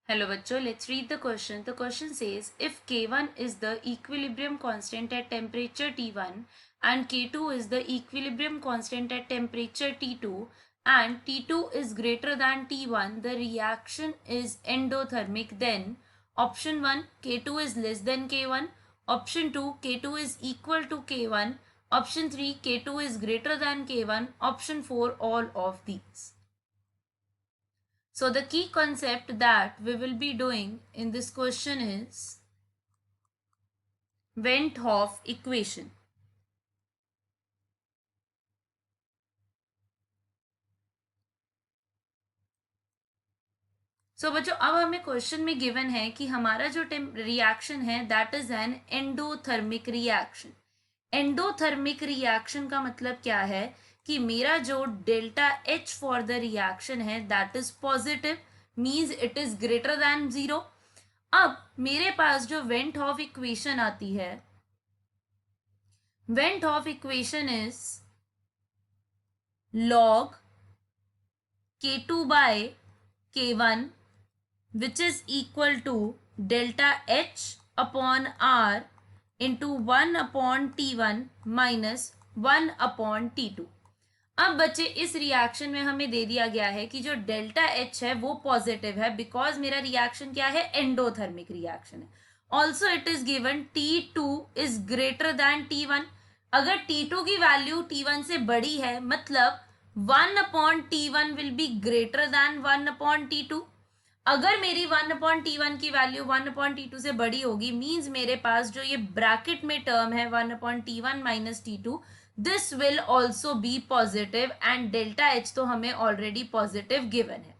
Hello bachcho, let's read the question. The question says if K1 is the equilibrium constant at temperature T1 and K2 is the equilibrium constant at temperature T2 and T2 is greater than T1, the reaction is endothermic, then option 1 K2 is less than K1, option 2 K2 is equal to K1, option 3 K2 is greater than K1, option 4 all of these. So the key concept that we will be doing in this question is Van 't Hoff equation. सो बच्चों अब हमें question में given है कि हमारा जो reaction है that is an endothermic reaction. Endothermic reaction का मतलब क्या है कि मेरा जो delta H for the reaction है that is positive, means it is greater than zero. अब मेरे पास जो वेन 't हॉफ इक्वेशन आती है, van 't Hoff equation is log K2 by K1 which is equal to delta H upon R into 1 upon T1 minus 1 upon T2. अब बच्चे इस reaction में हमें दे दिया गया है कि जो डेल्टा एच है वो पॉजिटिव है बिकॉज मेरा रिएक्शन क्या है, एंडोथर्मिक रिएक्शन है. Also it is given T2 is greater then T1. अगर T2 की वैल्यू T1 से बड़ी है मतलब 1 upon T1 will be greater than 1 upon T2. अगर मेरी 1 अपॉन T1 की वैल्यू 1 अपॉन T2 से बड़ी होगी मींस मेरे पास जो ये ब्रैकेट में टर्म है 1 upon T1 minus T2 this will also be positive and delta H तो हमें ऑलरेडी पॉजिटिव गिवन है.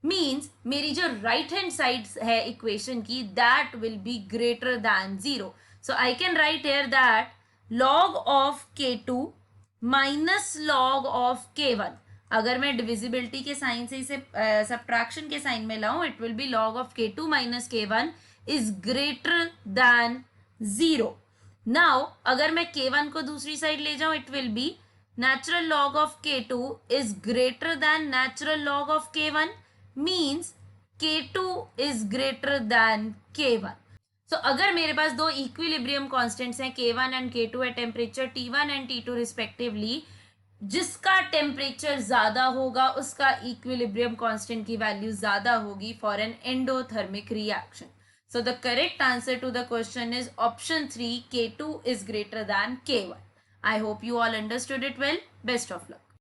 मीन्स मेरी जो राइट हैंड साइड है इक्वेशन की that will be greater than zero. So I can write here that log of K2 minus log of K1. अगर मैं divisibility के साइन से इसे सब्ट्रैक्शन के साइन में लाऊं it will be log of K2 minus K1 is greater than zero. Now अगर मैं K1 को दूसरी साइड ले जाऊं it will be natural log of K2 is greater than natural log of K1 means K2 is greater than K1. So अगर मेरे पास दो equilibrium constants हैं K1 and K2 at temperature T1 and T2 respectively, जिसका temperature ज्यादा होगा उसका equilibrium constant की value ज्यादा होगी for an endothermic reaction. So the correct answer to the question is option 3 K2 is greater than K1. I hope you all understood it well. Best of luck.